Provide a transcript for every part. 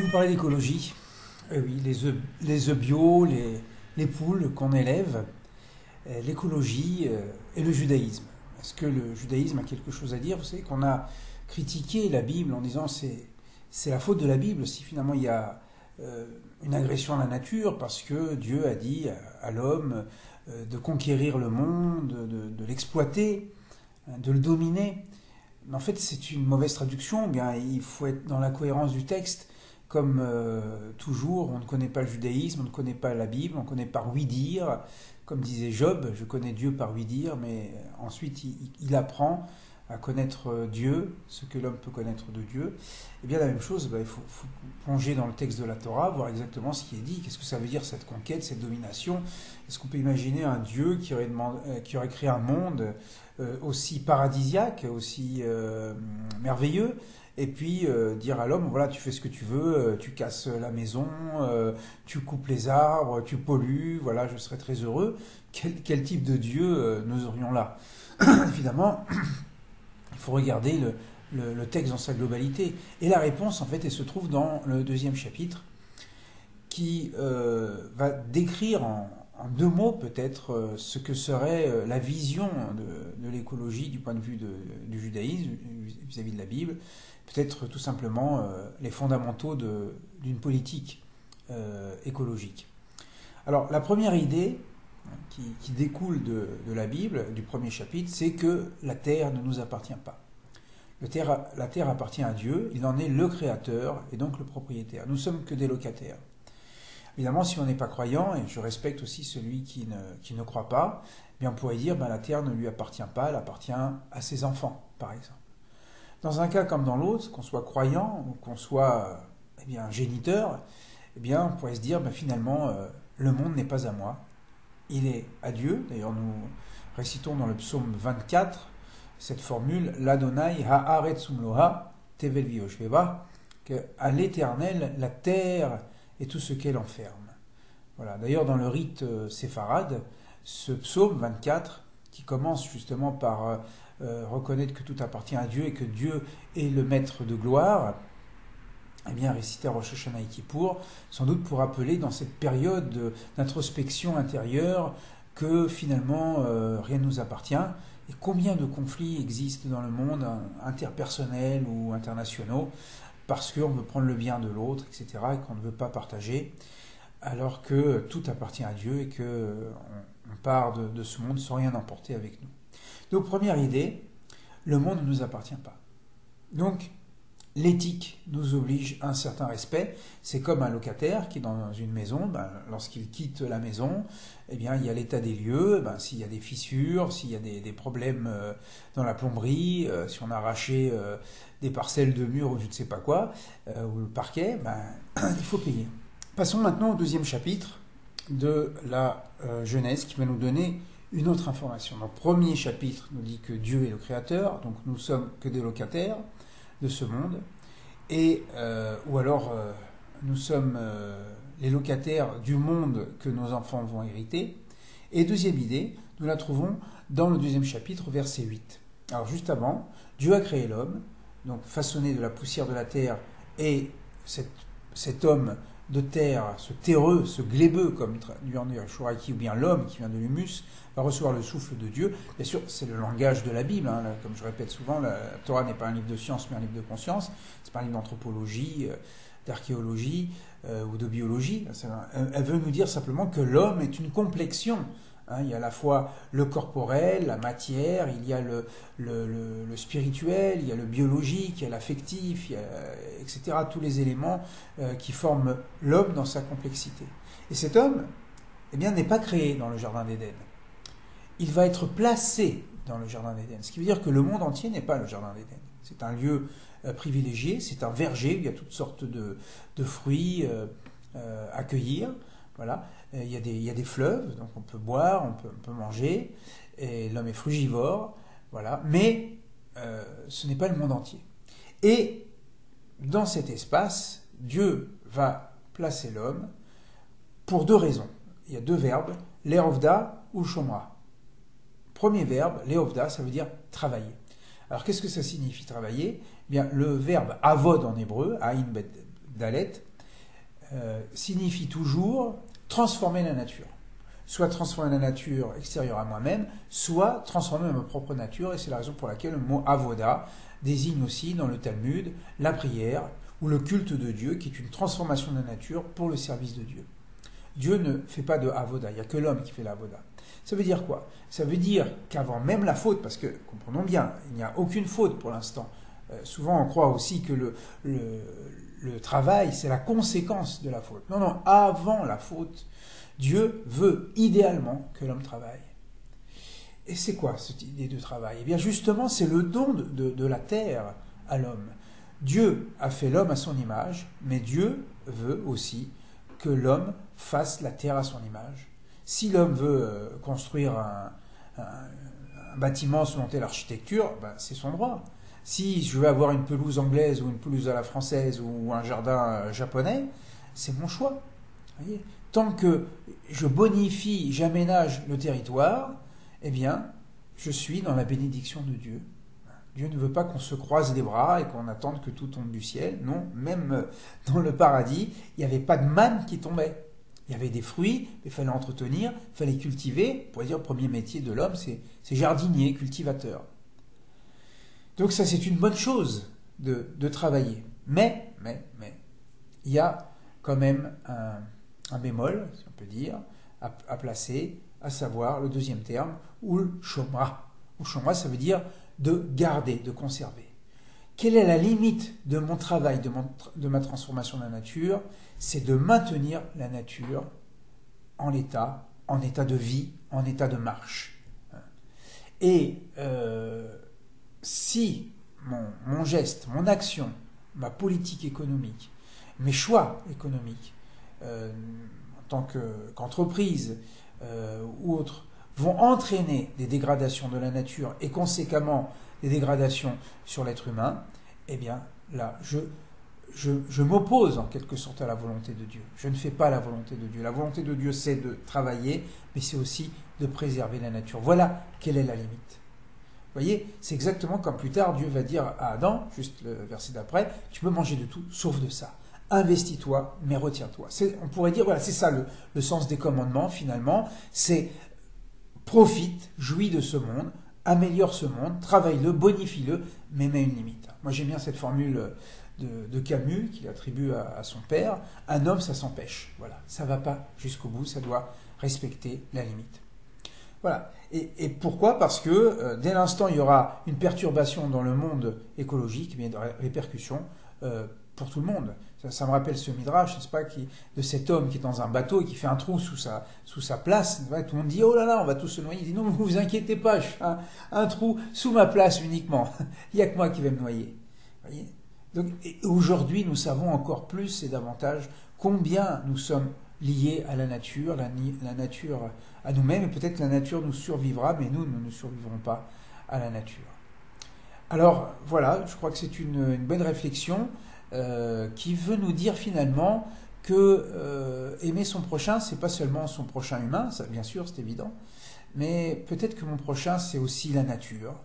vous parler d'écologie. Oui, les œufs bio, les poules qu'on élève, l'écologie et le judaïsme. Est-ce que le judaïsme a quelque chose à dire? Vous savez qu'on a critiqué la Bible en disant c'est la faute de la Bible si finalement il y a une agression à la nature parce que Dieu a dit à l'homme de conquérir le monde, de l'exploiter, de le dominer. Mais en fait, c'est une mauvaise traduction. Bien, il faut être dans la cohérence du texte. Comme toujours, on ne connaît pas le judaïsme, on ne connaît pas la Bible, on connaît par oui dire. Comme disait Job, je connais Dieu par oui dire, mais ensuite il apprend à connaître Dieu, ce que l'homme peut connaître de Dieu. Et bien la même chose, il faut plonger dans le texte de la Torah, voir exactement ce qui est dit. Qu'est-ce que ça veut dire cette conquête, cette domination? Est-ce qu'on peut imaginer un Dieu qui aurait créé un monde aussi paradisiaque, aussi merveilleux, et puis dire à l'homme, voilà, tu fais ce que tu veux, tu casses la maison, tu coupes les arbres, tu pollues, voilà, je serais très heureux. Quel type de Dieu nous aurions là? Évidemment, il faut regarder le texte dans sa globalité. Et la réponse, en fait, elle se trouve dans le 2e chapitre, qui va décrire en 2 mots peut-être ce que serait la vision de l'écologie du point de vue du judaïsme vis-à-vis de la Bible, peut-être tout simplement les fondamentaux d'une politique écologique. Alors la première idée qui découle de la Bible, du 1er chapitre, c'est que la terre ne nous appartient pas. La terre appartient à Dieu, il en est le créateur et donc le propriétaire. Nous sommes que des locataires. Évidemment, si on n'est pas croyant, et je respecte aussi celui qui ne croit pas, eh bien on pourrait dire la terre ne lui appartient pas, elle appartient à ses enfants, par exemple. Dans un cas comme dans l'autre, qu'on soit croyant ou qu'on soit géniteur, eh bien on pourrait se dire finalement le monde n'est pas à moi, il est à Dieu. D'ailleurs nous récitons dans le psaume 24 cette formule l'Adonai haaretz umloha tevel vioshveva, que à l'Éternel la terre et tout ce qu'elle enferme. Voilà. D'ailleurs, dans le rite séfarade, ce psaume 24, qui commence justement par reconnaître que tout appartient à Dieu et que Dieu est le maître de gloire, eh bien, récité à Rosh Hashanah et Kippour, sans doute pour rappeler dans cette période d'introspection intérieure que finalement rien ne nous appartient, et combien de conflits existent dans le monde, interpersonnels ou internationaux, parce qu'on veut prendre le bien de l'autre, etc., et qu'on ne veut pas partager, alors que tout appartient à Dieu et qu'on part de ce monde sans rien emporter avec nous. Donc, première idée, le monde ne nous appartient pas. Donc, l'éthique nous oblige à un certain respect. C'est comme un locataire qui est dans une maison, lorsqu'il quitte la maison, eh bien, il y a l'état des lieux, s'il y a des fissures, s'il y a des problèmes dans la plomberie, si on a arraché des parcelles de murs ou je ne sais pas quoi, ou le parquet, il faut payer. Passons maintenant au 2e chapitre de la Genèse qui va nous donner une autre information. Donc, 1er chapitre nous dit que Dieu est le créateur, donc nous sommes que des locataires de ce monde, ou alors nous sommes les locataires du monde que nos enfants vont hériter. Et 2e idée, nous la trouvons dans le 2e chapitre, verset 8. Alors juste avant, Dieu a créé l'homme, donc façonné de la poussière de la terre, et cet homme de terre, ce terreux, ce glébeux, comme traduit en Shoraki, ou bien l'homme qui vient de l'humus, va recevoir le souffle de Dieu. Bien sûr, c'est le langage de la Bible, comme je répète souvent, la Torah n'est pas un livre de science, mais un livre de conscience, c'est pas un livre d'anthropologie, d'archéologie ou de biologie. Elle veut nous dire simplement que l'homme est une complexion. Il y a à la fois le corporel, la matière, il y a le spirituel, il y a le biologique, il y a l'affectif, etc. Tous les éléments qui forment l'homme dans sa complexité. Et cet homme, n'est pas créé dans le jardin d'Éden. Il va être placé dans le jardin d'Éden. Ce qui veut dire que le monde entier n'est pas le jardin d'Éden. C'est un lieu privilégié, c'est un verger où il y a toutes sortes de fruits à cueillir. Voilà. Il y a des fleuves, donc on peut boire, on peut manger, et l'homme est frugivore, voilà. Mais ce n'est pas le monde entier. Et dans cet espace, Dieu va placer l'homme pour 2 raisons. Il y a 2 verbes, leovda ou shomra. Premier verbe, leovda, ça veut dire travailler. Alors qu'est-ce que ça signifie travailler? Le verbe avod en hébreu, aïn bet dalet, signifie toujours transformer la nature. Soit transformer la nature extérieure à moi-même, soit transformer ma propre nature, et c'est la raison pour laquelle le mot avoda désigne aussi dans le Talmud la prière ou le culte de Dieu, qui est une transformation de la nature pour le service de Dieu. Dieu ne fait pas de avoda, il n'y a que l'homme qui fait l'avoda. Ça veut dire quoi? Ça veut dire qu'avant même la faute, parce que, comprenons bien, il n'y a aucune faute pour l'instant. Souvent on croit aussi que le travail, c'est la conséquence de la faute. Non, non, avant la faute, Dieu veut idéalement que l'homme travaille. Et c'est quoi cette idée de travail? Eh bien justement, c'est le don de la terre à l'homme. Dieu a fait l'homme à son image, mais Dieu veut aussi que l'homme fasse la terre à son image. Si l'homme veut construire un bâtiment selon telle architecture, ben, c'est son droit. Si je veux avoir une pelouse anglaise ou une pelouse à la française ou un jardin japonais, c'est mon choix. Voyez, tant que je bonifie, j'aménage le territoire, eh bien, je suis dans la bénédiction de Dieu. Dieu ne veut pas qu'on se croise les bras et qu'on attende que tout tombe du ciel. Non, même dans le paradis, il n'y avait pas de manne qui tombait. Il y avait des fruits, il fallait entretenir, il fallait cultiver. On pourrait dire le premier métier de l'homme, c'est jardinier, cultivateur. Donc ça, c'est une bonne chose de travailler. Mais, il y a quand même un bémol, si on peut dire, à placer, à savoir le deuxième terme, ul shomra. Ul shomra, ça veut dire de garder, de conserver. Quelle est la limite de mon travail, de ma transformation de la nature? C'est de maintenir la nature en état de vie, en état de marche. Et si mon geste, mon action, ma politique économique, mes choix économiques, en tant qu'entreprise ou autre, vont entraîner des dégradations de la nature et conséquemment des dégradations sur l'être humain, eh bien là, je m'oppose en quelque sorte à la volonté de Dieu. Je ne fais pas la volonté de Dieu. La volonté de Dieu, c'est de travailler, mais c'est aussi de préserver la nature. Voilà quelle est la limite. Vous voyez, c'est exactement comme plus tard, Dieu va dire à Adam, juste le verset d'après, tu peux manger de tout, sauf de ça. Investis-toi, mais retiens-toi. On pourrait dire, voilà, c'est ça le sens des commandements, finalement, c'est profite, jouis de ce monde, améliore ce monde, travaille-le, bonifie-le, mais mets une limite. Moi j'aime bien cette formule de Camus qu'il attribue à son père, un homme ça s'empêche. Voilà, ça ne va pas jusqu'au bout, ça doit respecter la limite. Voilà. Et pourquoi? Parce que dès l'instant il y aura une perturbation dans le monde écologique, il y a des répercussions pour tout le monde. Ça me rappelle ce midrash, n'est-ce pas, de cet homme qui est dans un bateau et qui fait un trou sous sa place. Tout le monde dit, oh là là, on va tous se noyer. Il dit, non, vous vous inquiétez pas, je fais un trou sous ma place uniquement. Il n'y a que moi qui vais me noyer. Voyez. Donc, aujourd'hui, nous savons encore plus et davantage combien nous sommes liés à la nature à nous-mêmes, et peut-être que la nature nous survivra, mais nous ne survivrons pas à la nature. Alors voilà, je crois que c'est une bonne réflexion qui veut nous dire finalement que aimer son prochain, c'est pas seulement son prochain humain, ça bien sûr c'est évident, mais peut-être que mon prochain c'est aussi la nature,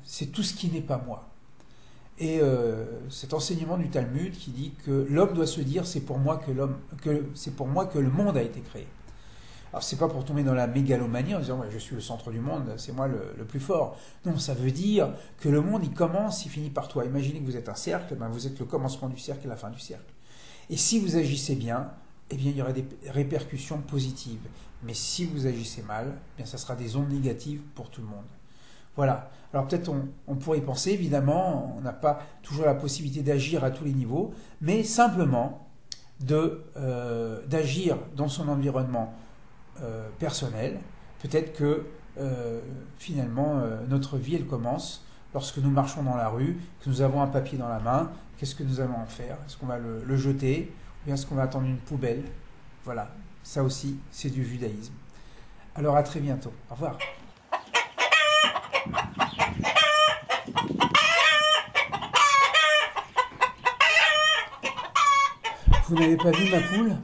c'est tout ce qui n'est pas moi. Et cet enseignement du Talmud qui dit que l'homme doit se dire c'est pour moi que le monde a été créé. Alors c'est pas pour tomber dans la mégalomanie en disant ouais, je suis le centre du monde, c'est moi le plus fort. Non, ça veut dire que le monde il commence, il finit par toi. Imaginez que vous êtes un cercle, ben vous êtes le commencement du cercle et la fin du cercle. Et si vous agissez bien, eh bien il y aura des répercussions positives. Mais si vous agissez mal, eh bien ça sera des ondes négatives pour tout le monde. Voilà. Alors peut-être on pourrait y penser, évidemment, on n'a pas toujours la possibilité d'agir à tous les niveaux, mais simplement d'agir dans son environnement personnel. Peut-être que finalement notre vie elle commence lorsque nous marchons dans la rue, que nous avons un papier dans la main. Qu'est-ce que nous allons en faire? Est-ce qu'on va le jeter ou bien est-ce qu'on va attendre une poubelle? Voilà, ça aussi c'est du judaïsme. Alors à très bientôt. Au revoir. Vous n'avez pas vu ma poule?